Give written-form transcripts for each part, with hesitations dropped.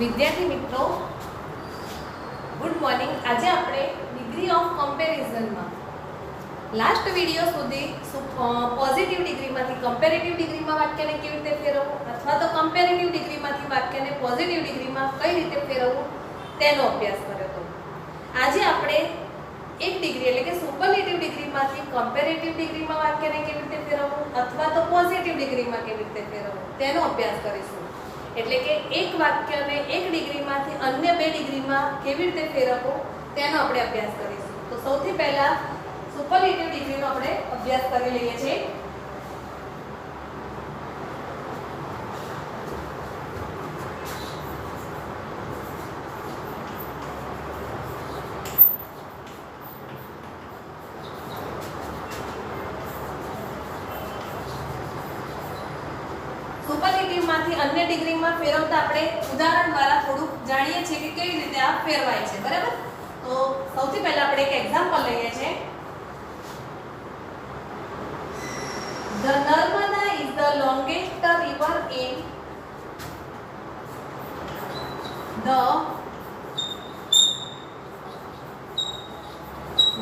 વિદ્યાર્થી મિત્રો good morning. આજે આપણે ડિગ્રી ઓફ કમ્પેરિઝનમાં લાસ્ટ વિડિયો સુધી પોઝિટિવ ડિગ્રીમાંથી કમ્પેરેટિવ ડિગ્રીમાં વાક્યને કેવી રીતે ફેરવવું અથવા તો કમ્પેરેટિવ ડિગ્રીમાંથી વાક્યને પોઝિટિવ ડિગ્રીમાં કઈ રીતે ફેરવવું તેનો અભ્યાસ કર્યો હતો। આજે આપણે એક ડિગ્રી એટલે કે સુપરલેટિવ ડિગ્રીમાંથી કમ્પેરેટિવ ડિગ્રીમાં વાક્યને કેવી રીતે ફેરવવું અથવા તો પોઝિટિવ ડિગ્રીમાં કેવી રીતે ફેરવવું તેનો અભ્યાસ કરીશું। એટલે કે એક વાક્યને એક ડિગ્રીમાંથી અન્ય બે ડિગ્રીમાં કેવી રીતે ફેરવવું તેનો આપણે અભ્યાસ કરીશું। તો સૌથી પહેલા સુપરલેટિવ ડિગ્રીનો આપણે અભ્યાસ કરી લઈએ છીએ। સુપરલેટિવમાંથી અન્ય ડિગ્રીમાં ફેરવતા આપણે ઉદાહરણ દ્વારા થોડું જાણીએ છીએ કે કેવી રીતે આ ફેરવાય છે, બરાબર। તો સૌથી પહેલા આપણે એક એક્ઝામ્પલ લઈએ છીએ। The Narmada is the longest river in the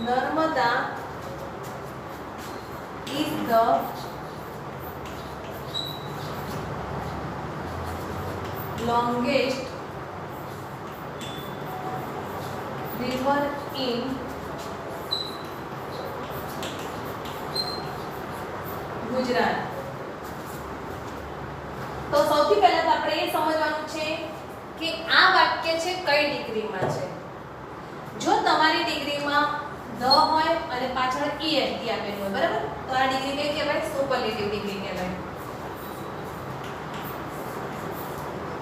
Narmada is the longest river in Gujarat. તો સૌથી પહેલા તો આપણે એ સમજવાનું છે કે આ વાક્ય છે કઈ ડિગ્રીમાં છે। જો તમારી ડિગ્રીમાં ધ હોય અને પાછળ est આપેલું હોય, બરાબર, તો આ ડિગ્રી કઈ કહેવાય? સુપરલેટિવ ડિગ્રી કહેવાય।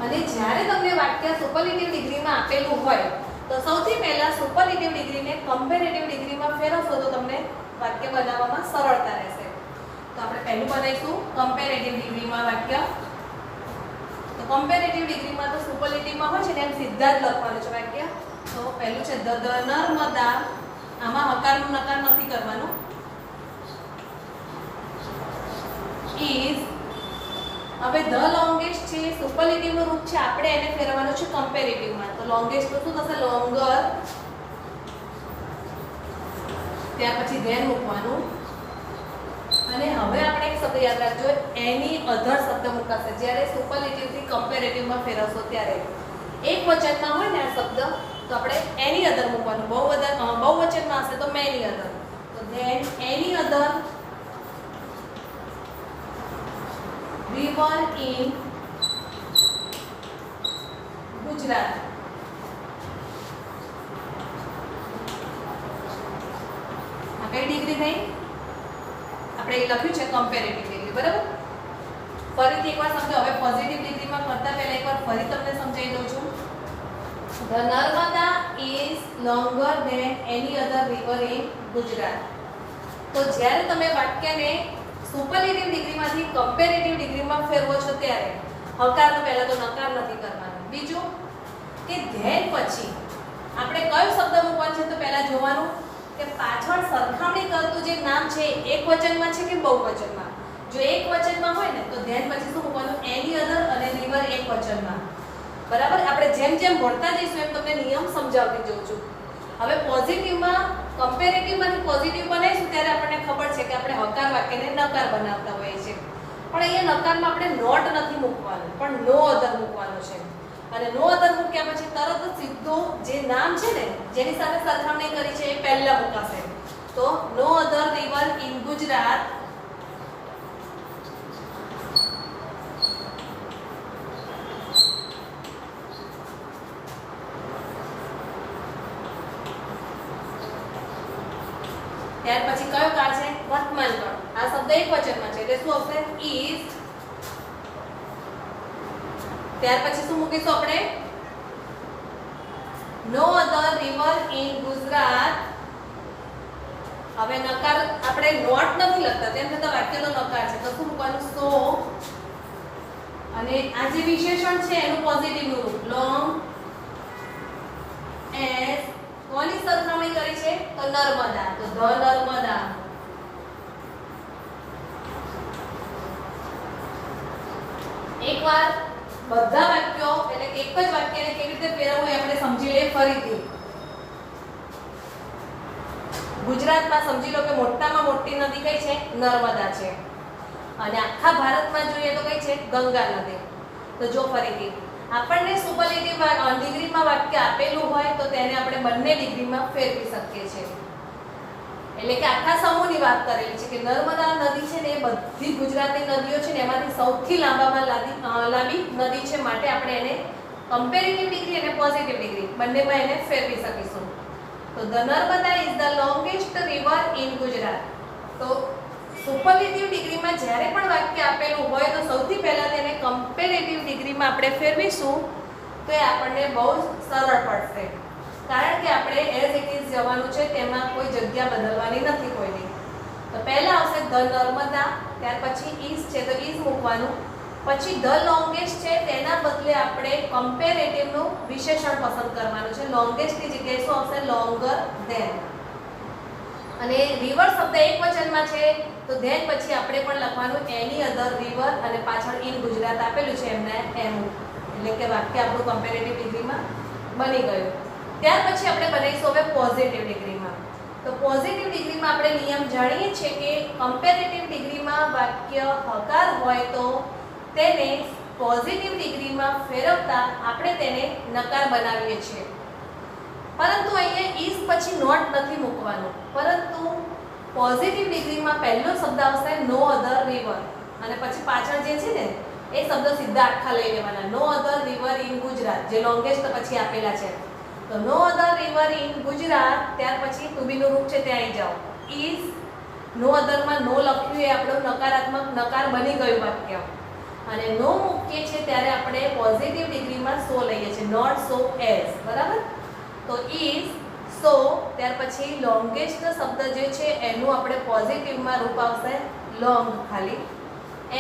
અને જ્યારે તમને વાક્ય સુપરલેટિવ ડિગ્રીમાં આપેલું હોય તો સૌથી પહેલા સુપરલેટિવ ડિગ્રીને કમ્પેરેટિવ ડિગ્રીમાં ફેરવશો તો તમને વાક્ય બનાવવામાં સરળતા રહેશે। તો આપણે પહેલું બનાવીશું કમ્પેરેટિવ ડિગ્રીમાં વાક્ય। તો કમ્પેરેટિવ ડિગ્રીમાં તો સુપરલેટિવમાં હોય છે ને એમ સીધા જ લખવાનું છે વાક્ય। તો પહેલું છે ધ નર્મદા, આમાં હકારનું નકાર નથી કરવાનું, ઇઝ। હવે ધ લોંગેસ્ટ છે સુપરલેટિવનું રૂપ છે, આપણે એને ફેરવવાનું છે કમ્પેરેટિવમાં। તો લોંગેસ્ટ તો શું થશે? લોંગર, ત્યાર પછી ધેન મૂકવાનું। અને હવે આપણે એક શબ્દ યાદ રાખજો, એની અધર શબ્દ મુકાશે જ્યારે સુપરલેટિવ થી કમ્પેરેટિવમાં ફેરવશો ત્યારે। એક વચનમાં હોય ને આ શબ્દ તો આપણે એની અધર મૂકવાનું, બહુવચનમાં હશે તો મેની અધર। તો then any other river in Gujarat. આ કઈ ડિગ્રી થઈ? આપણે લખ્યું છે કમ્પેરેટિવ ડિગ્રી, બરાબર। ફરીથી એકવાર સમજો। હવે પોઝિટિવ ડિગ્રીમાં કરતા પહેલા એકવાર ફરી તમને સમજાવી દઉં છું। The Narmada is longer than any other river in Gujarat. તો જ્યારે તમે વાક્યને સુપરલેટિવ ડિગ્રીમાંથી કમ્પેરેટિવ ડિગ્રીમાં ફેરવો છો ત્યારે હકારનો પહેલા તો નકાર નથી કરવાનો। બીજું કે ધેન પછી આપણે કયો શબ્દ મૂકવાનો છે તો પહેલા જોવાનું કે પાછળ સરખામણી કરતું જે નામ છે એક વચનમાં છે કે બહુવચનમાં। જો એક વચનમાં હોય ને તો ધેન પછી શું મૂકવાનું? એની અધર અને રિવર એક વચનમાં, બરાબર। આપણે જેમ જેમ ભણતા જઈશું એમ તમને નિયમ સમજાવતી જઉં છું। હવે પોઝિટિવમાં કમ્પેરેટિવમાંથી પોઝિટિવ બનાવીશું ત્યારે આપણને ખબર છે કે આપણે હકાર વાક્યને નકાર બનાવતા હોઈએ છીએ, પણ અહીંયા નકારમાં આપણે નોટ નથી મૂકવાનું પણ નો અધર મૂકવાનું છે। અને નો અધર મૂક્યા પછી તરત જ સીધું જે નામ છે ને જેની સાથે સરખામણી કરી છે એ પહેલા મૂકાશે। તો નો અધર રિવર ઇન ગુજરાત ત્યાર પછી કયો કાળ છે? વર્તમાન કાળ। આ શબ્દ એક વચનમાં છે એટલે શું આવશે? is। ત્યાર પછી શું મૂકીશું આપણે? નો અધર રિવર ઇન ગુજરાત। હવે નકાર આપણે નોટ નથી લખતા તેમ છતાં વાક્યનો નકાર છે તો શું મૂકવાનું? સો। અને આ જે વિશેષણ છે એનું પોઝિટિવનું રૂપ લોંગ એસ। કોની સરખામણી કરી છે? તો નર્મદા। તો ધ નર્મદા। એકવાર બધા વાક્યો એટલે એક જ વાક્યને કેવી રીતે ફેરવવું એ આપણે સમજી લઈએ ફરીથી. ગુજરાતમાં સમજી લો કે મોટામાં મોટી નદી કઈ છે? નર્મદા છે. અને આખા ભારતમાં જોઈએ તો કઈ છે? ગંગા નદી. તો જો ફરીથી આપણને સુપરલેટિવ ડિગ્રીમાં વાક્ય આપેલું હોય તો તેને આપણે બંને ડિગ્રીમાં ફેરવી શકીએ છીએ. એટલે કે આખા સમૂહની વાત કરેલી છે કે નર્મદા નદી છે ને એ બધી ગુજરાતની નદીઓ છે ને એમાંથી સૌથી લાંબી નદી છે, માટે આપણે એને કમ્પેરેટિવ ડિગ્રી અને પોઝિટિવ ડિગ્રી બંનેમાં એને ફેરવી શકીશું. તો the Narmada is the longest river in Gujarat. તો સુપરલેટિવ ડિગ્રીમાં જ્યારે પણ વાક્ય આપેલું હોય તો સૌથી પહેલા તેને કમ્પેરેટિવ ડિગ્રીમાં આપણે ફેરવીશું તો એ આપણને બહુ સરળ પડશે. કારણ કે આપણે એઝ ઇટ ઇઝ જવાનું છે, તેમાં કોઈ જગ્યા બદલવાની નથી કોઈની. તો પહેલા આવશે ધ નર્મદા, ત્યાર પછી ઇઝ છે તો ઇઝ મૂકવાનું, પછી ધ લોંગેસ્ટ છે તેના બદલે આપણે કમ્પેરેટિવનું વિશેષણ પસંદ કરવાનું છે. લોંગેસ્ટની જગ્યાએ શું આવશે? Longer than. અને રિવર શબ્દ એકવચનમાં છે તો ધેન પછી આપણે પણ લખવાનું એની અધર રિવર અને પાછળ ઇન ગુજરાત આપેલું છે એમને એમ, એટલે કે વાક્ય આપણું કમ્પેરેટિવ ડિગ્રીમાં બની ગયું. ત્યાર પછી આપણે બનાવીશું હવે પોઝિટિવ ડિગ્રીમાં. તો પોઝિટિવ ડિગ્રીમાં આપણે નિયમ જાણીએ છીએ કે કમ્પેરેટિવ ડિગ્રીમાં વાક્ય હકાર હોય તો તેને પોઝિટિવ ડિગ્રીમાં ફેરવતા આપણે તેને નકાર બનાવીએ છીએ. પરંતુ અહીંયા ઇઝ પછી નોટ નથી મૂકવાનું, પરંતુ પોઝિટિવ ડિગ્રીમાં પહેલો શબ્દ આવશે નો અધર રિવર અને પછી પાછળ જે છે ને એ શબ્દ સીધા આખા લઈ લેવાના. નો અધર રિવર ઇન ગુજરાત, જે લોંગેસ્ટ પછી આપેલા છે. તો નો અધર રિવર ઇન ગુજરાત, ત્યાર પછી ટુ બી નું રૂપ છે ત્યાં આવી જાઓ. ઇઝ નો અધરમાં નો લખ્યું એ આપણું નકારાત્મક નકાર બની ગયું વાક્ય. અને નો મૂકીએ છીએ ત્યારે આપણે પોઝિટિવ ડિગ્રીમાં સો લઈએ છીએ, નોટ સો એઝ. બરાબર? તો ઇઝ સો, ત્યાર પછી લોંગેસ્ટ શબ્દ જે છે એનું આપણે પોઝિટિવમાં રૂપ આવશે લોંગ ખાલી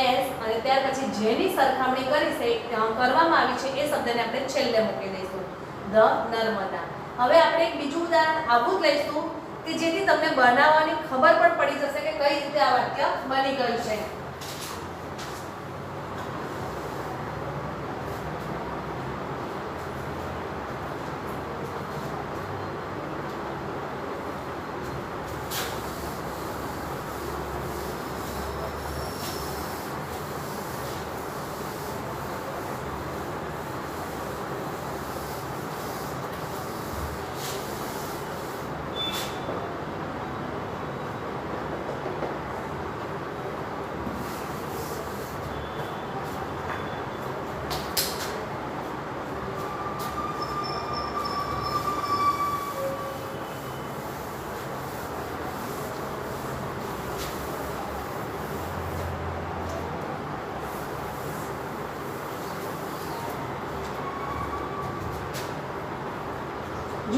એઝ, અને ત્યાર પછી જેની સરખામણી કરવામાં આવી છે એ શબ્દને આપણે છેલ્લે મૂકી દઈશું, ધ નર્મદા. હવે આપણે એક બીજું ઉદાહરણ આવું જ લઈશું કે જેથી તમને બનાવવાની ખબર પણ પડી જશે કે કઈ રીતે આ વાક્ય બની ગયું છે.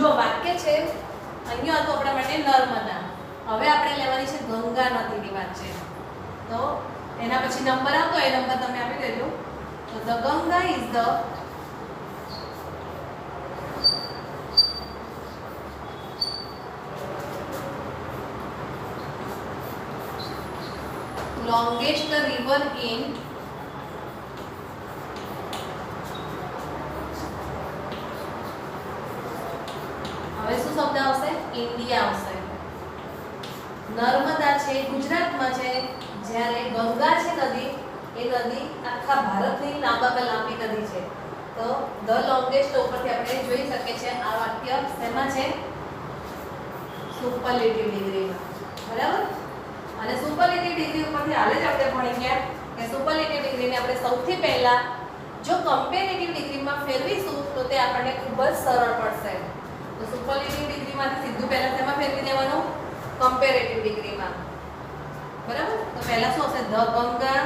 જો વાક્ય છે અહીંયા હતું આપણા માટે નર્મદા, હવે આપણે લેવાની છે ગંગા નદીની વાત છે. તો એના પછી નંબર આવતો એ નંબર તમે આપી દેજો. તો the Ganga is the longest river in હવે શું શબ્દ આવશે? ઇન્ડિયા આવશે. નર્મદા છે ગુજરાતમાં છે, જ્યારે ગંગા છે નદી, એ નદી આખા ભારતની લાંબામાં લાંબી નદી છે. તો ધ લોંગેસ્ટ ઉપરથી આપણે જોઈ શકીએ છીએ આ વાક્ય શેમાં છે? સુપરલેટિવ ડિગ્રીમાં. બરાબર? અને સુપરલેટિવ ડિગ્રી ઉપરથી હાલે જ આપણે ભણી ગયા કે સુપરલેટિવ ડિગ્રીને આપણે સૌથી પહેલા જો કમ્પેરેટિવ ડિગ્રીમાં ફેરવીશું તો તે આપણને ખૂબ જ સરળ પડશે. તો સુપરલેટિવ ડિગ્રીમાંથી સીધું પહેલા તેમાં ફેરવી દેવાનું કમ્પેરેટિવ ડિગ્રીમાં. બરાબર? તો પહેલા શું હશે? ધ ગંગા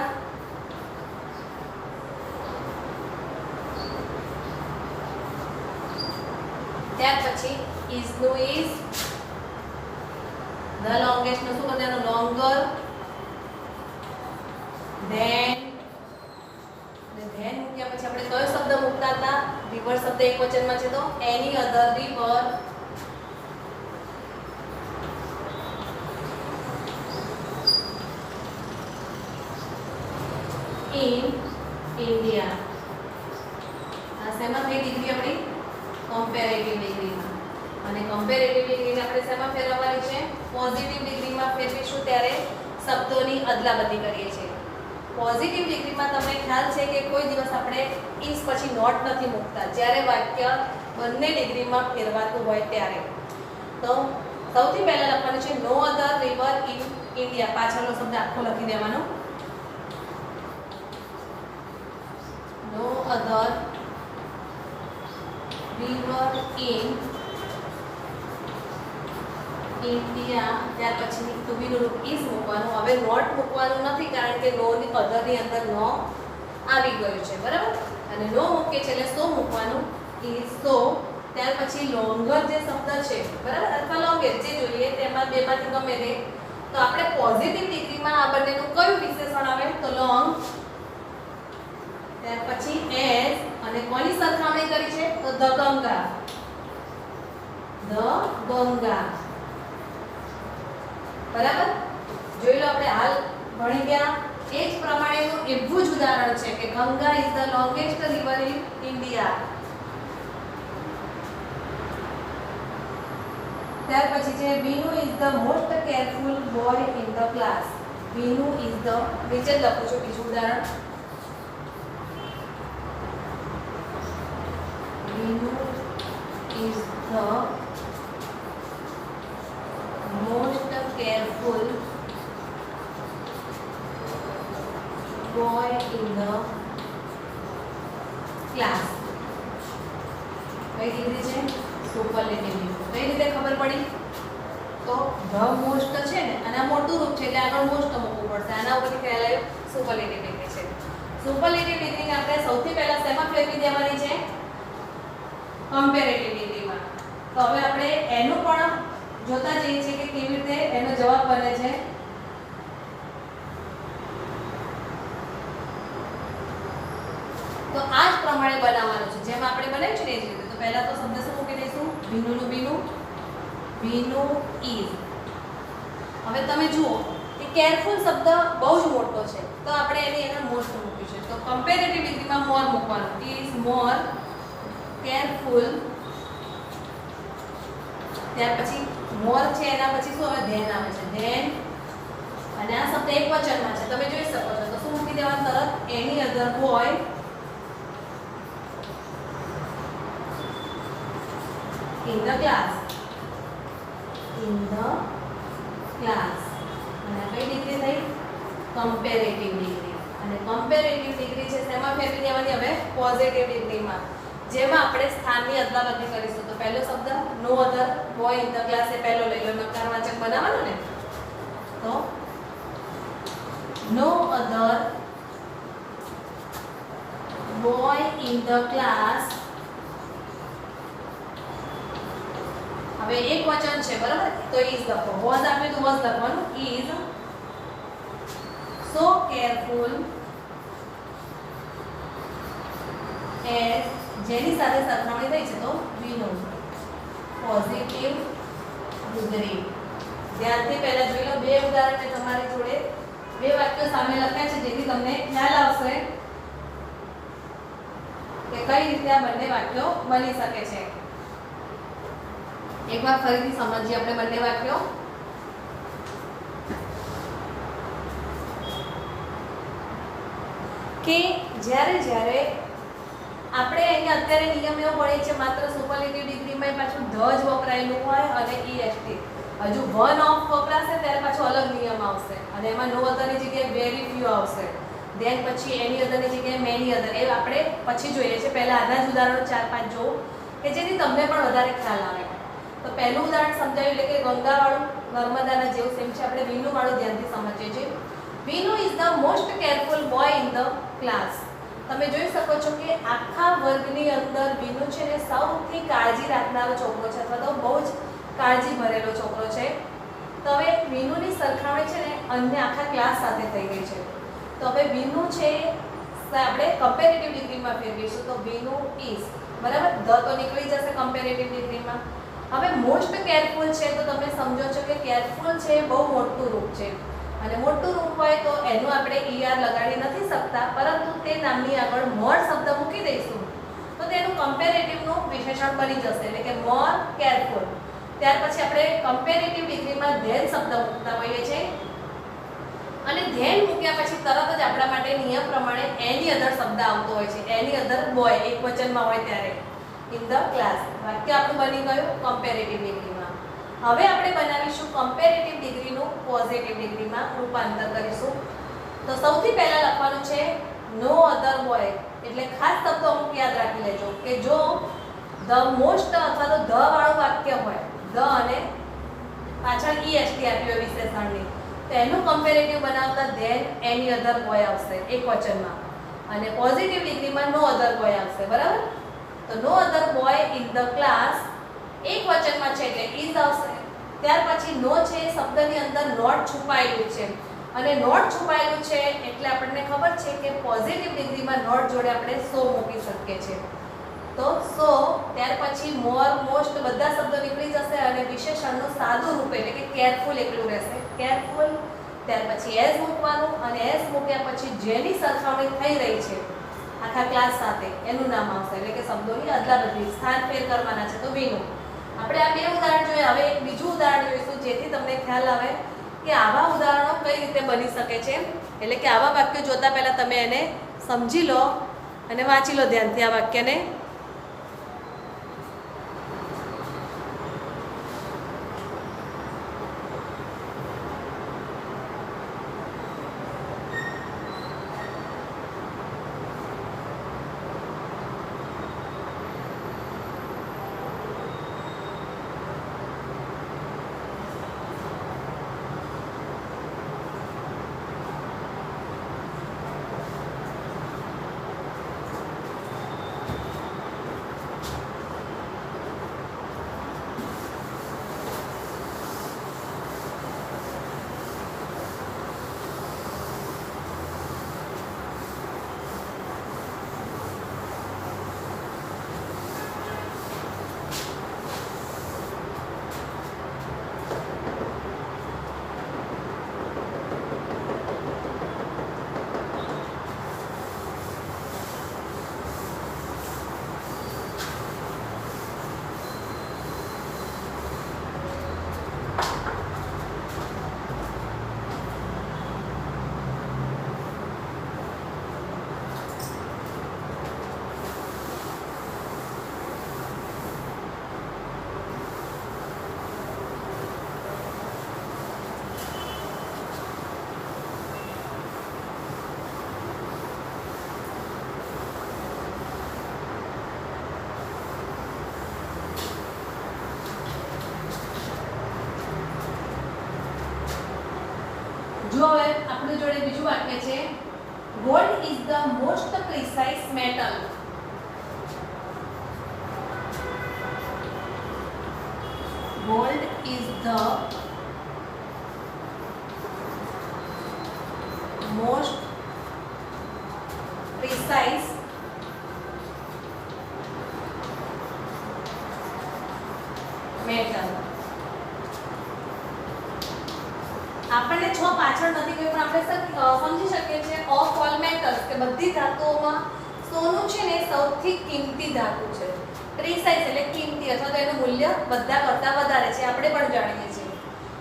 ત્યાર પછી ઇઝ નું ઇઝ, ધ લોંગેસ્ટ નું શું કરવાનું? લોંગર, ધેન મૂક્યા પછી આપણે કયો શબ્દ મૂકતા હતા? રિવર શબ્દ એકવચનમાં છે તો એની અધર રિવર, ઇન ઇન્ડિયા. શેમાં થઈ ડિગ્રી આપણી કમ્પેરેટિવ ડિગ્રીમાં. અને કમ્પેરેટિવ ડિગ્રીને આપણે શેમાં ફેરવવાની છે? પોઝિટિવ ડિગ્રીમાં ફેરવીશું ત્યારે શબ્દોની અદલાબદલી કરીએ છીએ. પોઝિટિવ ડિગ્રીમાં તમને ખ્યાલ છે કે કોઈ દિવસ આપણે ઇઝ પછી નોટ નથી મૂકતા જ્યારે વાક્ય બંને ડિગ્રીમાં ફેરવાતું હોય ત્યારે. તો સૌથી પહેલા લખવાનું છે no other river in India. પાછળનો શબ્દ આખો લખી દેવાનો. નો અધર રિવર ઇન ઇન્ડિયા. ત્યાર પછી ટુ બી નું ઇઝ મૂકવાનું. હવે નોટ મૂકવાનું નથી કારણ કે નો ની અધર ની અંદર નો આવી ગયું છે, બરાબર. અને નો મૂકે છે એટલે સો મૂકવાનું, ઇઝ સો. ત્યાર પછી લોંગર જે શબ્દ છે, બરાબર, અથવા લોંગેર જે જોઈએ તેમાં બેમાંથી ગમે તે. તો આપણે પોઝિટિવ ડિગ્રીમાં આ બંનેનું કયું વિશેષણ આવે? તો લોંગ. ત્યાર પછી એઝ અને કોની સરખામણી કરી છે? તો ધ ગંગા. ધ ગંગા, બરાબર. જોઈ લો આપણે હાલ ભણી ગયા એ જ પ્રમાણેનું એવું જ ઉદાહરણ છે કે Ganga is the longest river in India. ત્યાર પછી છે Vinu is the most careful boy in the class. Vinu is the, નીચે જ લખું છું બીજું ઉદાહરણ. Vinu is the most careful boy in the class. કઈ ડિગ્રી છે? Superlative degree. કઈ રીતે ખબર પડી? તો ધ મોસ્ટ છે ને, અને આ મોટું રૂપ છે એટલે આગળ મોસ્ટ મૂકવું પડશે. આના ઉપરથી ખ્યાલ આવ્યો સુપરલેટિવ ડિગ્રી છે. સુપરલેટિવ ડિગ્રીને આપણે સૌથી પહેલા શેમાં ફેરવી દેવાની છે? કમ્પેરેટિવ ડિગ્રીમાં. તો હવે આપણે એનું પણ જોતા જઈએ છીએ કે કેવી રીતે એનો જવાબ બને છે. તો આ જ પ્રમાણે બનાવવાનું છે જેમ આપણે બનાવ્યું છે ને એ જ રીતે. તો પહેલા તો શબ્દ શું મૂકી દઈશું? ભીનુનું ભીનું. ભીનુ ઇઝ. હવે તમે જુઓ કે કેરફુલ શબ્દ બહુ જ મોટો છે તો આપણે એની મોસ્ટ મૂકીશું. તો કમ્પેરેટિવ ડિગ્રીમાં મોર મૂકવાનું. Is more careful. ત્યાર પછી મોર છે એના પછી શું આવે? ધેન આવે છે. ધેન. અને આ શબ્દ એક વચનમાં છે તમે જોઈ શકો છો. તો શું મૂકી દેવાનું તરત? એની અધર boy in the class. in the class. અને કઈ ડિગ્રી થઈ? Comparative degree. અને કમ્પેરેટિવ ડિગ્રી છે શેમાં ફેરવી દેવાની? હવે પોઝિટિવ ડિગ્રીમાં, જેમાં આપણે સ્થાનની અદલાબદલી કરીશું. તો પહેલો શબ્દ નો અધર બોય ઇન ધ ક્લાસ એ પહેલો લઈ લો. નકારવાચક બનાવવાનો ને. તો નો અધર બોય ઇન ધ ક્લાસ. હવે એક વચન છે, બરાબર. તો ઇઝ લખો. વોઝ આપ્યું તો વોઝ લખવાનું. ઇઝ સો કેરફુલ એઝ, જેની સાથે સરખામણી થઈ છે તો વિનુ. Positive degree. ધ્યાનથી પહેલા જોઈ લો. બે ઉદાહરણ મેં તમારી જોડે બે વાક્યો સામે લખ્યા છે જેથી તમને ખ્યાલ આવશે કે કઈ રીતે આ બંને વાક્યો બની શકે છે. એકવાર ફરીથી સમજીએ આપણે બંને વાક્યો. કે જ્યારે જ્યારે આપણે અહીંયા અત્યારે નિયમ એવો ભણીએ છીએ માત્ર સુપરલેટિવ ડિગ્રીમાં પાછું ધ જ વપરાયેલું હોય અને EST. હજુ વન ઓફ વપરાશે ત્યારે પાછો અલગ નિયમ આવશે અને એમાં નો અધરની જગ્યાએ વેરી ફ્યુ આવશે. ધેન પછી એની અધરની જગ્યાએ મેની અધર. એ આપણે પછી જોઈએ છે. પહેલા આના જ ઉદાહરણો 4-5 જોઉં કે જેથી તમને પણ વધારે ખ્યાલ આવે. તો પહેલું ઉદાહરણ સમજાવ્યું એટલે કે ગંગાવાળું, નર્મદાના જેવું સેમ છે. આપણે વિનુ વાળું ધ્યાનથી સમજીએ છીએ. Vinu is the most careful boy in the class. તમે જોઈ શકો છો કે આખા વર્ગની અંદર વિનુ છે ને સૌથી કાળજી રાખનારો છોકરો છે અથવા તો બહુ જ કાળજી ભરેલો છોકરો છે. તો હવે વિનુની સરખામણી છે ને અન્ય આખા ક્લાસ સાથે થઈ ગઈ છે. તો હવે વિનુ છે આપણે કમ્પેરેટિવ ડિગ્રીમાં ફેરવીશું. તો વિનુ ઇઝ, બરાબર. ધ તો નીકળી જશે કમ્પેરેટિવ ડિગ્રીમાં. હવે મોસ્ટ કેરફુલ છે તો તમે સમજો છો કે કેરફુલ છે બહુ મોટું રૂપ છે અને મોટું રૂપ હોય તો એનું આપણે ER લગાડી નથી શકતા, પરંતુ તે નામની આગળ મોર શબ્દ મૂકી દઈશું તો તેનું કમ્પેરેટિવનું વિશેષણ બની જશે, એટલે કે મોર કેરફુલ. ત્યાર પછી આપણે કમ્પેરેટિવ ડિગ્રીમાં ધેન શબ્દ મૂકતા હોઈએ છીએ અને ધેન મૂક્યા પછી તરત જ આપણા માટે નિયમ પ્રમાણે એની અધર શબ્દ આવતો હોય છે. એની અધર બોય એક વચનમાં હોય ત્યારે ઇન ધ ક્લાસ. વાક્ય આપણું બની ગયું કમ્પેરેટિવ ડિગ્રીમાં. હવે આપણે બનાવીશું કમ્પેરેટિવ ડિગ્રીનું પોઝિટિવ ડિગ્રીમાં રૂપાંતર કરીશું. તો સૌથી પહેલા લખવાનું છે નો અધર બોય. એટલે ખાસ શબ્દો અમુક યાદ રાખી લેજો કે જો ધ મોસ્ટ અથવા તો ધ વાળું વાક્ય હોય, ધ અને પાછળ ઈએસટી આપ્યું હોય વિશેષણની, તો એનું કમ્પેરેટિવ બનાવતા ધેન એની અધર બોય આવશે એક વચનમાં અને પોઝિટિવ ડિગ્રીમાં નો અધર બોય આવશે. બરાબર? તો નો અધર બોય ઇન ધ ક્લાસ એક વચનમાં છે એટલે ઇઝ આવશે. ત્યાર પછી નો છે એ શબ્દની અંદર નોટ છુપાયેલું છે અને નોટ છુપાયેલું છે એટલે આપણને ખબર છે કે પોઝિટિવ ડિગ્રીમાં નોટ જોડે આપણે સો મૂકી શકીએ છીએ. તો સો, ત્યાર પછી મોર, મોસ્ટ બધા શબ્દો નીકળી જશે અને વિશેષણનું સાદું રૂપ એટલે કે કેરફુલ એકલું રહેશે. કેરફુલ. ત્યાર પછી એઝ મૂકવાનું અને એઝ મૂક્યા પછી જેની સરખામણી થઈ રહી છે આખા ક્લાસ સાથે એનું નામ આવશે, એટલે કે શબ્દોની અદલાબદલી, સ્થાન ફેર કરવાના છે. તો વીનું. આપણે આ બે ઉદાહરણ જોઈએ. હવે એક બીજું ઉદાહરણ જોઈશું જેથી તમને ખ્યાલ આવે કે આવા ઉદાહરણો કઈ રીતે બની શકે છે. એટલે કે આવા વાક્યો જોતા પહેલા તમે એને સમજી લો અને વાંચી લો ધ્યાનથી આ વાક્યને. જો હવે આપણી જોડે બીજું વાક્ય છે gold is the most precise metal. Gold is the most precise metal. આપણને છ પાછળ નથી કહ્યું પણ આપણે સમજી શકીએ છીએ ઓફ ઓલ મેટલ્સ કે બધી ધાતુઓમાં સોનું છે ને સૌથી કિંમતી ધાતુ છે. પ્રિસાઇઝ એટલે કિંમતી અથવા તો એનું મૂલ્ય બધા કરતાં વધારે છે, આપણે પણ જાણીએ છીએ.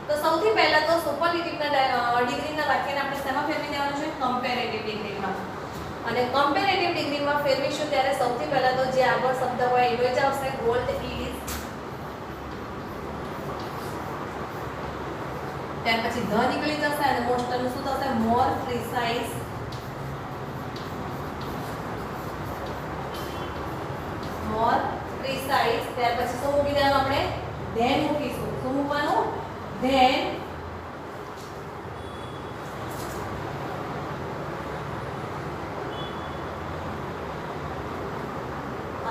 તો સૌથી પહેલા તો સુપરલેટિવના ડિગ્રીના વાક્યને આપણે શેમાં ફેરવી દેવાનું છે? કમ્પેરેટિવ ડિગ્રીમાં. અને કમ્પેરેટિવ ડિગ્રીમાં ફેરવીશું ત્યારે સૌથી પહેલા તો જે આગળ શબ્દ હોય એનો જ આવશે. ગોલ્ડ ઇઝ, ત્યાર પછી ધ નીકળી જશે અને મોસ્ટનું શું થશે? મોર પ્રિસાઇઝ. મોર પ્રિસાઇઝ. ત્યાર પછી શું મૂકી દેવાનું આપણે? ધેન મૂકીશું. શું મૂકવાનું? ધેન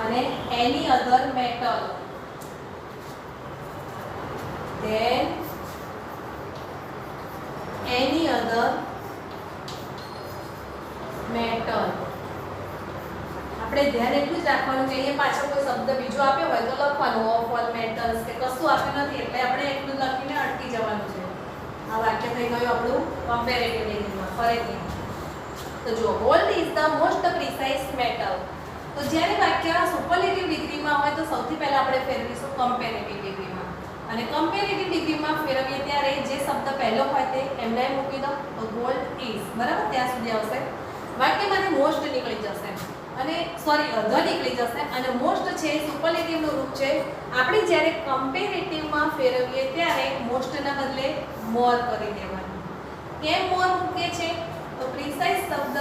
અને any other metal. Then any other metal. આપણે ધ્યાન એટલું જ રાખવાનું કે અહીંયા પાછળ કોઈ શબ્દ બીજો આપ્યો હોય તો લખવાનું ઓફ ઓલ મેટલ્સ કે કશું આપ્યું નથી એટલે આપણે એટલું લખીને અટકી જવાનું છે. આ વાક્ય થઈ ગયું આપણું કમ્પેરેટિવ ડિગ્રીમાં. ફરીથી તો જો gold is the most precise metal. તો જ્યારે વાક્ય સુપરલેટિવ ડિગ્રીમાં હોય તો સૌથી પહેલા આપણે ફેરવીશું કમ્પેરેટિવ ડિગ્રીમાં, અને કમ્પેરેટિવ ડિગ્રીમાં ફેરવીએ ત્યારે જે શબ્દ પહેલો હોય તે એમને મૂકી દો, તો ગોલ્ડ ઇઝ, બરાબર, ત્યાં સુધી આવશે. વાક્યમાંથી મોસ્ટ નીકળી જશે અને ધ નીકળી જશે, અને મોસ્ટ છે સુપરલેટિવનું રૂપ છે. આપણે જ્યારે કમ્પેરેટિવમાં ફેરવીએ ત્યારે મોસ્ટના બદલે મોર કરી દેવાનું. કેમ મોર મૂકે છે? તો પ્રિસાઇઝ શબ્દ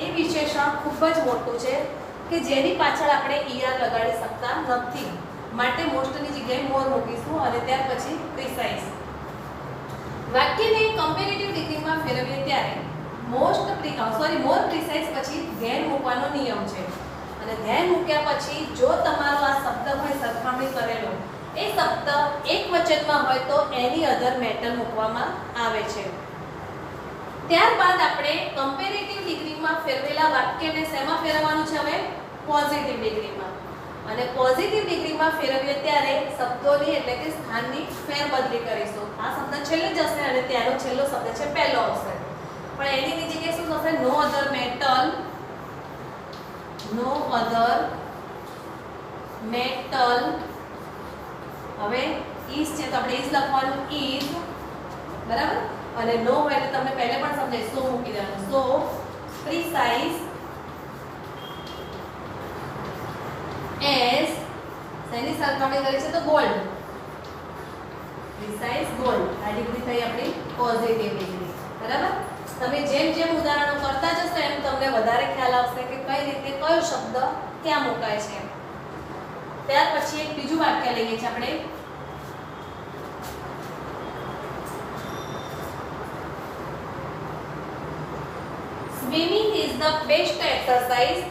એ વિશેષણ ખૂબ જ મોટું છે કે જેની પાછળ આપણે ઈઆર લગાડી શકતા નથી, માટે મોસ્ટની જગ્યાએ મોર મૂકીશું અને ત્યાર પછી પ્રિસાઇઝ. વાક્યને કમ્પેરેટિવ ડિગ્રીમાં ફેરવીએ ત્યારે મોર પ્રિસાઇઝ પછી ધેન મૂકવાનો નિયમ છે, અને ધેન મૂક્યા પછી જો તમારો આ શબ્દ હોય સરખામણી કરેલો, એ શબ્દ એક વચનમાં હોય તો એની અધર મેટર મૂકવામાં આવે છે. ત્યારબાદ આપણે કમ્પેરેટિવ ડિગ્રીમાં ફેરવેલા વાક્યને શેમાં ફેરવવાનું છે? હવે પોઝિટિવ ડિગ્રીમાં. અને પોઝિટિવ ડિગ્રીમાં ફેરવીએ ત્યારે શબ્દોની એટલે કે સ્થાનની ફેરબદલી કરીશું. આ શબ્દ છેલ્લે જશે અને ત્યાંનો છેલ્લો શબ્દ છે પહેલો આવશે, પણ એની જગ્યાએ શું થશે? નો અધર મેટલ, નો અધર મેટલ. હવે ઇઝ છે તો આપણે ઇઝ લખવાનું, ઇઝ, બરાબર, અને નો હોય એટલે તમને પહેલે પણ સમજાય, સો મૂકી દેવાનું. સો પ્રિસાઇઝ એઝ, શેની સરખામણી કરી છે? તો ગોલ્ડ. Precise gold. આ ડિગ્રી થઈ આપણી પોઝિટિવ ડિગ્રી, બરાબર. તમે જેમ જેમ ઉદાહરણો કરતા જશો એમ તમને વધારે ખ્યાલ આવશે કે કઈ રીતે કયો શબ્દ ક્યાં મુકાય છે. ત્યાર પછી એક બીજું વાક્ય લઈએ છીએ આપણે. Swimming is the best exercise.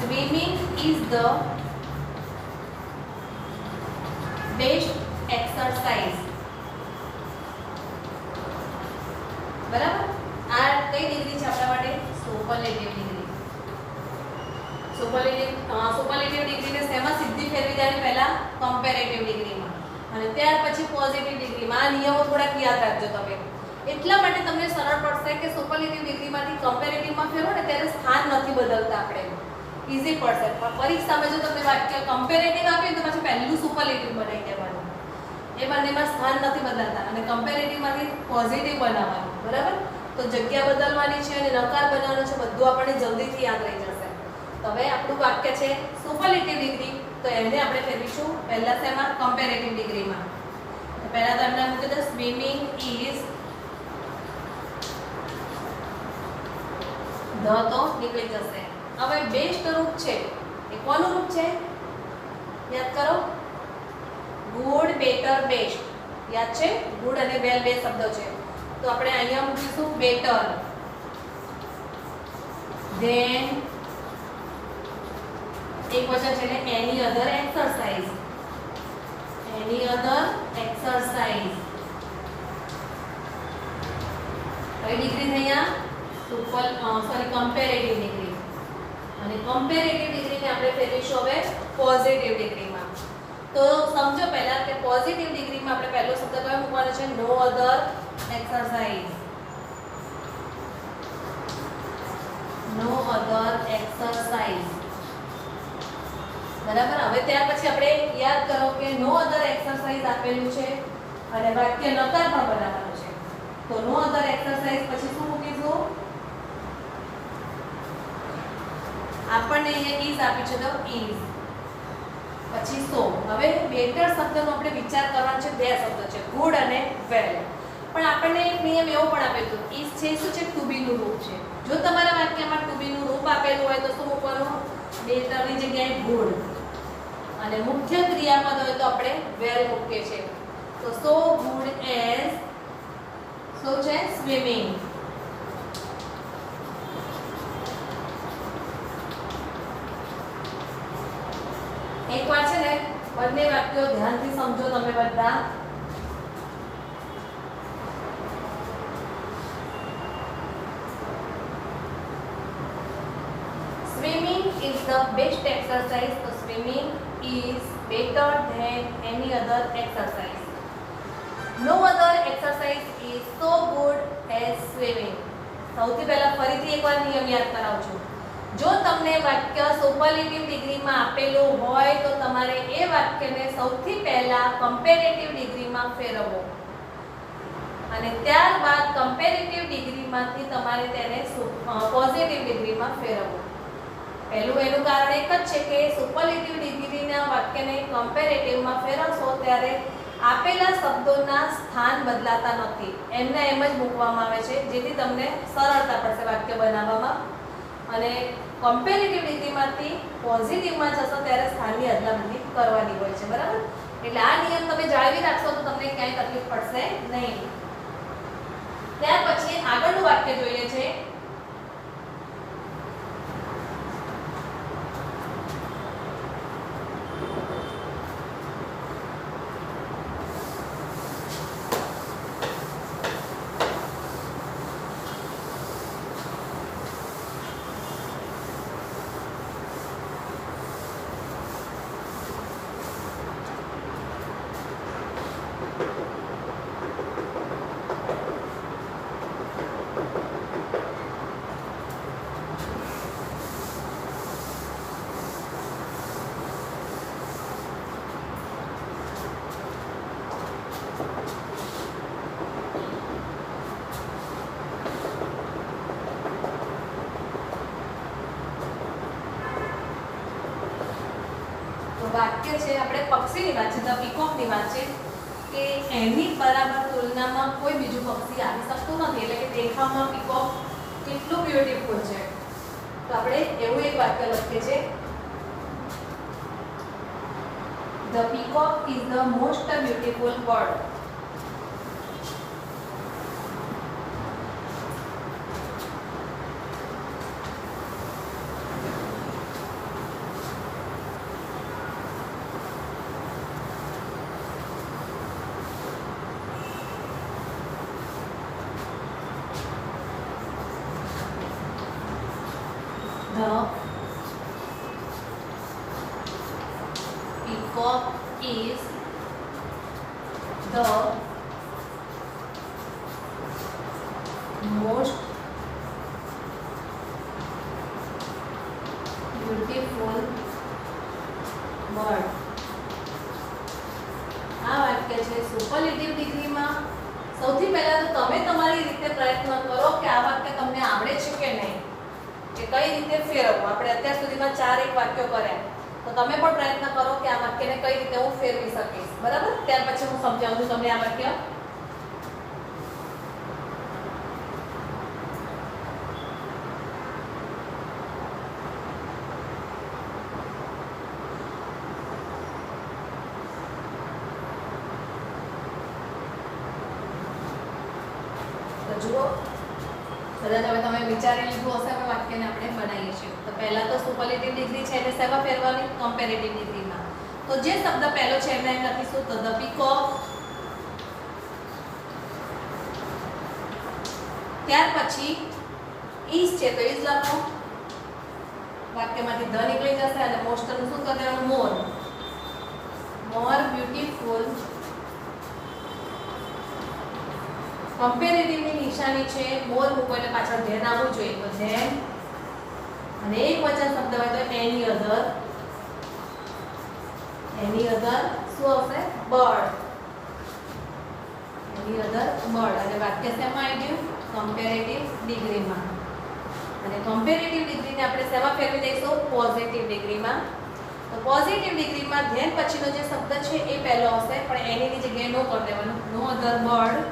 Swimming is the best exercise. બરાબર. આ કઈ ડિગ્રી છે આપણા માટે? Superlative degree. સુપરલેટિવ ડિગ્રીને શેમાં સીધી ફેરવી જાય? પહેલા કમ્પેરેટિવ ડિગ્રીમાં અને ત્યાર પછી પોઝિટિવ ડિગ્રીમાં. આ નિયમો થોડાક યાદ રાખજો તમે, એટલા માટે તમને સરળ પડશે કે સુપરલેટિવ ડિગ્રીમાંથી કમ્પેરેટિવમાં ફેરવો ને ત્યારે સ્થાન નથી બદલતા, આપણે ઈઝી પડશે. પણ પરીક્ષામાં જો તમને વાક્ય કમ્પેરેટિવ આપે તો પછી પહેલું સુપરલેટિવ બનાવી દેવાનું, એ બંનેમાં સ્થાન નથી બદલાતા, અને કમ્પેરેટિવમાંથી પોઝિટિવ બનાવવાનું, બરાબર. તો જગ્યા બદલવાની છે અને નકાર બનાવવાનો છે, બધું આપણને જલ્દીથી યાદ રહી જશે. તો હવે આપણું વાક્ય છે સુપરલેટિવ ડિગ્રી, તો એને આપણે ફેરવીશું પહેલા શેમાં? કમ્પેરેટિવ ડિગ્રીમાં. પહેલા તો એમને મૂકી દો સ્વિમિંગ ઇઝ, ધ તો નીકળી જશે. હવે બેસ્ટ રૂપ છે એ કોનું રૂપ છે? યાદ કરો, ગુડ, બેટર, બેસ્ટ. યાદ છે? ગુડ અને વેલ બે શબ્દો છે, તો આપણે અહીંયા મૂકીશું બેટર, ધેન એક વચન છે એટલે એની અધર એક્સરસાઇઝ, એની અધર એક્સરસાઇઝ. કઈ ડિગ્રી થઈ? અહીંયા કમ્પેરેટિવ ડિગ્રી, અને કમ્પેરેટિવ ડિગ્રીને આપણે ફેરવીશું હવે પોઝિટિવ ડિગ્રીમાં. તો સમજો પહેલા કે પોઝિટિવ ડિગ્રીમાં આપણે પહેલો શબ્દ કયો મૂકવાનો છે? નો અધર એક્સરસાઇઝ, નો અધર એક્સરસાઇઝ, બરાબર. હવે ત્યાર પછી આપણે યાદ કરો કે નો અધર એક્સરસાઇઝ આપેલું છે અને વાક્ય નકાર પણ બનાવવાનું છે, તો નો અધર એક્સરસાઇઝ પછી શું મૂકીશું? આપણને અહીંયા ઇઝ આપી છે તો ઇઝ, પછી સો. હવે બેટર શબ્દનો આપણે વિચાર કરવાનો છે. બે શબ્દ છે, ગુડ અને વેલ, પણ આપણને એક નિયમ એવો પણ આપ્યો હતો, ઇઝ છે શું છે? ટુ બી નું રૂપ છે. જો તમારા વાક્યમાં ટુ બી નું રૂપ આપેલું હોય તો શું મૂકવાનું? બેટરની જગ્યાએ ગુડ, અને મુખ્ય ક્રિયાપદ હોય તો આપણે વેલ મૂકીએ છીએ. તો સો ગુડ એઝ, શું છે? સ્વિમિંગ. એકવાર છે ને બંને વાક્યો ધ્યાનથી સમજો તમે બધા. Swimming is the best exercise. So swimming is better than any other exercise. No other exercise is so good as swimming. સૌથી પહેલા ફરીથી એકવાર નિયમ યાદ કરાવું છું. જો તમને વાક્ય સુપરલેટિવ ડિગ્રીમાં આપેલું હોય તો તમારે એ વાક્યને સૌથી પહેલા કમ્પેરેટિવ ડિગ્રીમાં ફેરવવો અને ત્યારબાદ કમ્પેરેટિવ ડિગ્રીમાંથી તમારે તેને પોઝિટિવ ડિગ્રીમાં ફેરવવું. પહેલું એનું કારણ એક જ છે કે સુપરલેટિવ ડિગ્રીના વાક્યને કમ્પેરેટિવમાં ફેરવશો ત્યારે આપેલા શબ્દોના સ્થાન બદલાતા નથી, એમને એમ જ મૂકવામાં આવે છે, જેથી તમને સરળતા પડશે વાક્ય બનાવવામાં. અને કમ્પેરેટિવ ડિગ્રીમાંથી પોઝિટિવમાં જશો ત્યારે સ્થાનની અદલાબદલી કરવાની હોય છે, બરાબર? એટલે આ નિયમ તમે જાળવી રાખશો તો તમને ક્યાંય તકલીફ પડશે નહીં. ત્યાર પછી આગળનું વાક્ય જોઈએ છે. વાક્ય છે આપણે પક્ષીની વાત છે, ધ પીકોકની વાત છે કે એની બરાબર તુલનામાં કોઈ બીજું પક્ષી આવી શકતું નથી, એટલે કે દેખાવમાં પીકોક કેટલું બ્યુટીફુલ છે. તો આપણે એવું એક વાક્ય લખીએ છીએ, the peacock is the most beautiful bird. The peacock is the most beautiful bird. આ વાક્ય છે સુપરલેટિવ ડિગ્રીમાં. સૌથી પહેલા તો તમે તમારી રીતે પ્રયત્ન કરો કે આ વાક્ય તમને આવડે છે કે નહીં, કે કઈ રીતે ફેરવવું. આપણે અત્યાર સુધીમાં 4 એક વાક્યો કર્યા, તો તમે પણ પ્રયત્ન કરો કે આ વાક્યને કઈ રીતે હું ફેરવી શકીશ, બરાબર? ત્યાર પછી હું સમજાવું છું તમને આ વાક્ય. તો જુઓ, કદાચ હવે તમે વિચારી લીધું હશે હવે વાક્યને આપણે બનાવીએ છીએ. તો પહેલા તો સુપરલેટિવ ડિગ્રી છે એટલે શેમાં ફેરવવાની? કમ્પેરેટિવ ડિગ્રીમાં. તો જે શબ્દ પહેલો છે એમને એમ લખીશું તો ધ પીકોક. ત્યાર પછી ઇઝ છે તો ઇઝ લખો, વાક્યમાંથી ધ નીકળી જશે અને મોસ્ટનું શું કરી દેવાનું? મોર. More beautiful. કમ્પેરેટિવની નિશાની છે મોર મૂકો એટલે પાછળ ધેન આવવું જોઈએ, તો ધેન. અને એક વચન શબ્દ હોય તો એની અધર. એની અધર શું આવશે? બર્ડ. એની અધર બર્ડ. અને વાક્ય શેમાં આવી ગયું? કમ્પેરેટિવ ડિગ્રીમાં. અને કમ્પેરેટિવ ડિગ્રીને આપણે શેમાં ફેરવી દઈશું? પોઝિટિવ ડિગ્રીમાં. તો પોઝિટિવ ડિગ્રીમાં ધેન પછીનો જે શબ્દ છે એ પહેલો હશે, પણ એની જગ્યાએ નો કરી દેવાનું. No other bird.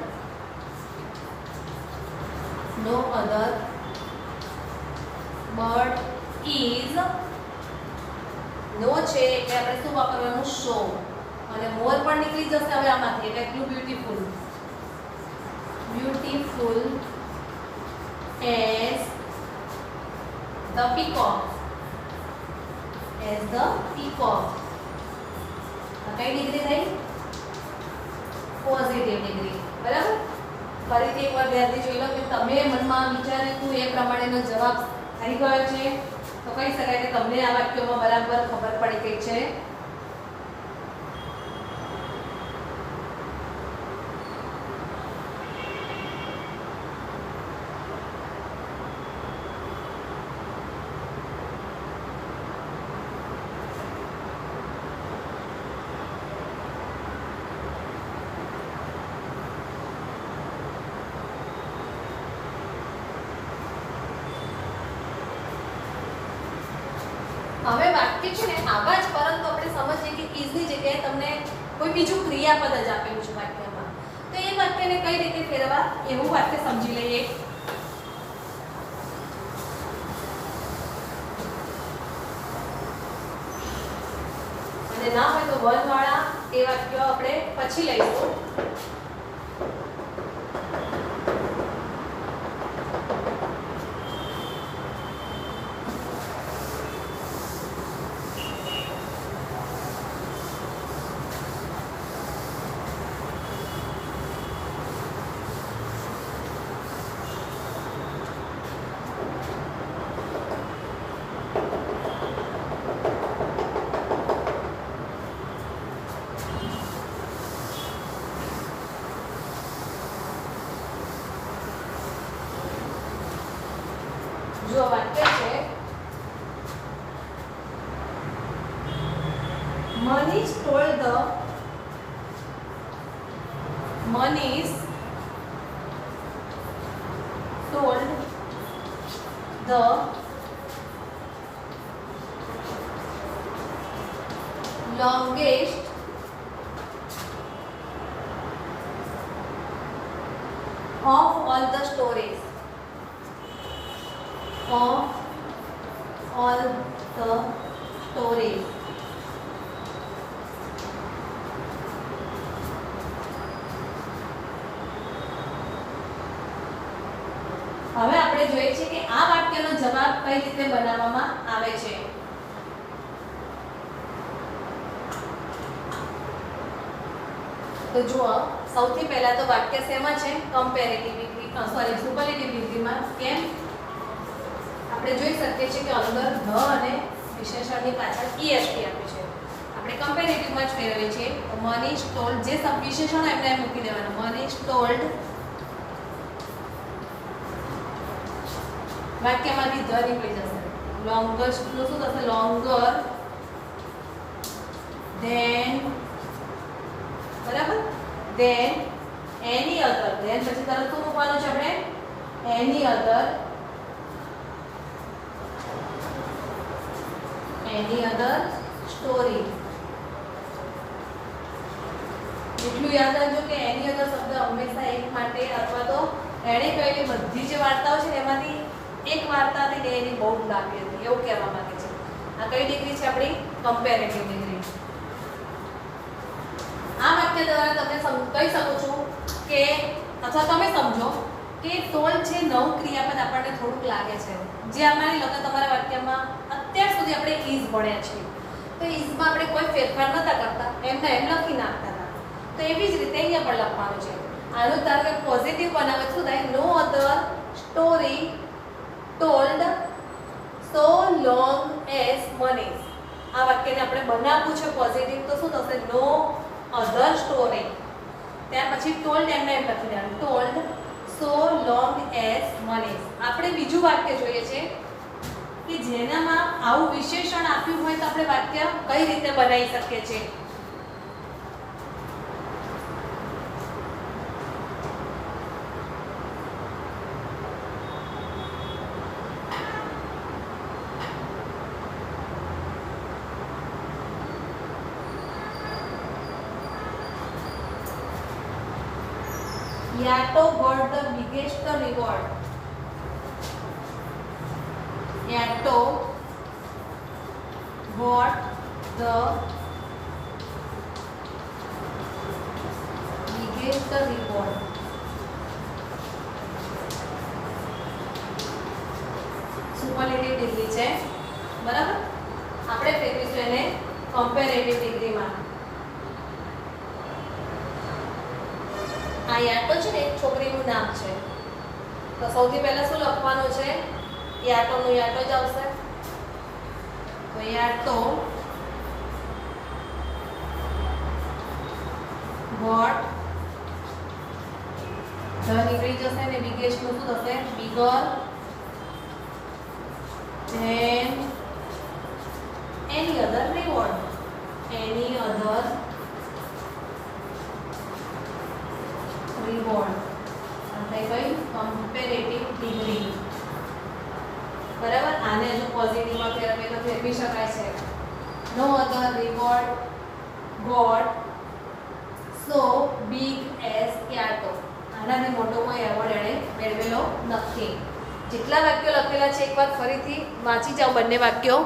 No other bird is. No છે એટલે આપણે શું વાપરવાનું? શો. અને મોર પણ નીકળી જશે હવે આમાંથી, એટલે એટલું beautiful. Beautiful as the peacock. As the peacock. આ કઈ ડિગ્રી થઈ? પોઝિટિવ ડિગ્રી, બરાબર? ફરીથી એકવાર ધ્યાનથી જોઈ લો કે તમે મનમાં વિચાર્યું એ પ્રમાણેનો જવાબ આવી ગયો છે, તો કહી શકાય કે તમને આ વાક્યોમાં બરાબર ખબર પડી ગઈ છે. વાક્ય છે ને આવા જ, પરંતુ આપણે સમજીએ કે is ની જગ્યાએ તમને કોઈ બીજું ક્રિયાપદ જ આપેલું છે વાક્યમાં, તો એ વાક્યને કઈ રીતે ફેરવવા એવું વાક્ય સમજી લઈએ. અને ના હોય તો વન વાળા એ વાક્યો આપણે પછી લઈશું. जो वाक्य है Manish told the longest of all the stories. હવે આપણે જોઈએ છે કે આ વાક્યનો જવાબ કઈ રીતે બનાવવામાં આવે છે. તો જુઓ, સૌથી પહેલા તો વાક્ય શેમાં છે? કમ્પેરેટિવ ડિગ્રી, સોરી સુપરલેટિવ ડિગ્રીમાં. કેમ? આપણે જોઈ શકીએ છીએ કે અંદર ધ અને વિશેષણની પાછળ est આપી છે. આપણે કમ્પેરેટિવમાં જ ફેરવીએ છીએ. તો મનીષ ટોલ્ડ, જે શબ્દ વિશેષણ એમને મૂકી દેવાનું. મનીષ ટોલ્ડ, વાક્યમાંથી ધ નીકળી જશે. લોંગેસ્ટ નું શું થશે? લોંગર ધેન, બરાબર, ધેન એની અધર. ધેન પછી તરત શું મૂકવાનું છે આપણે? એની અધર સ્ટોરી. એટલું યાદ રાખજો કે એની અધર શબ્દ હંમેશા એક માટે અથવા તો એણે કહેલી બધી જે વાર્તાઓ છે એમાંથી એક વાર્તા હતી ને એની બહુ લાંબી હતી એવું કહેવા માંગે છે. આ કઈ ડિગ્રી છે? આપણી કમ્પેરેટિવ ડિગ્રી. આ વાક્ય દ્વારા તમે કહી શકો છો કે, અથવા તમે સમજો કે ટોલ્ડ છે નવું ક્રિયાપદ આપણને થોડુંક લાગે છે. જે અમારી લોકો તમારા વાક્યમાં અત્યાર સુધી આપણે ઇઝ ભણ્યા છીએ, તો ઇઝમાં આપણે કોઈ ફેરફાર નતા કરતા, એમને એમ લખી નાખતા હતા. તો એવી જ રીતે અહીંયા પણ લખવાનું છે. આનું ધારો કે પોઝિટિવ બનાવે શું થાય? No other story told so long as Manish. આ વાક્યને આપણે બનાવવું છે પોઝિટિવ, તો શું થશે? No other story. ત્યાર પછી ટોલ્ડ એમને એમ લખી દેવાનું. Told so long as Manish. આપણે બીજું વાક્ય જોઈએ છે કે જેનામાં આવું વિશેષણ આપ્યું હોય તો આપણે વાક્ય કઈ રીતે બનાવી શકીએ છીએ. Yato got the biggest reward. Yato got the biggest reward. Superlative degree છે, બરાબર. આપણે ફેરવીશું એને કમ્પેરેટિવ ડિગ્રીમાં. આ યાટો છે ને એક છોકરીનું નામ છે, તો સૌથી પહેલા શું લખવાનું છે? યાટોનું યાટો જ આવશે. તો યાટો ગોટ, ધ નીકળી જશે ને બિગેસ્ટ નું શું થશે? બિગર ધેન એની અધર રિવોર્ડ. એની અધર રિવોર્ડ એટલે કઈ? કમ્પેરેટિવ ડિગ્રી, બરાબર. આને જો પોઝિટિવમાં ફેરવીએ તો ફેરવી શકાય છે. No other reward god so big as ક્યાટો. આનાથી મોટો કોઈ એવોર્ડ એણે મેળવેલો નથી. જેટલા વાક્યો લખેલા છે એકવાર ફરીથી વાંચી જાઓ બંને વાક્યો.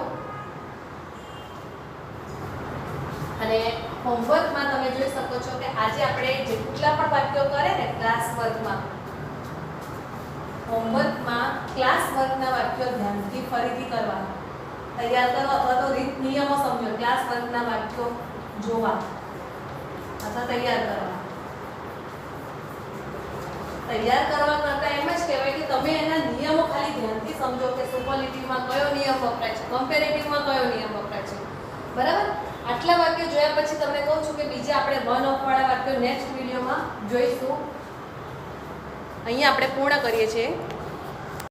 અને હોમવર્કમાં તમે જોઈ શકો છો કે આજે આપણે જેટલા પણ વાક્યો કરે ને ક્લાસ વર્કમાં, હોમવર્કમાં ક્લાસ વર્કના વાક્યો ધ્યાનથી ફરીથી કરવાના, તૈયાર કરો અથવા તો રીત નિયમો સમજો. ક્લાસ વર્કના વાક્યો જોવા અથવા તૈયાર કરવા. તૈયાર કરવા કરતાં એમ જ કહેવાય કે તમે એના નિયમો ખાલી ધ્યાનથી સમજો કે સુપરલેટિવમાં કયો નિયમ વપરાય છે, કમ્પેરેટિવમાં કયો નિયમ વપરાય છે. બરાબર? આટલા વાક્યો જોયા પછી તમને કહું છું કે બીજા આપણે વન ઓફ વાળા વાક્યો નેક્સ્ટ વિડીયોમાં જોઈશું. અહીંયા આપણે પૂર્ણ કરીએ છીએ.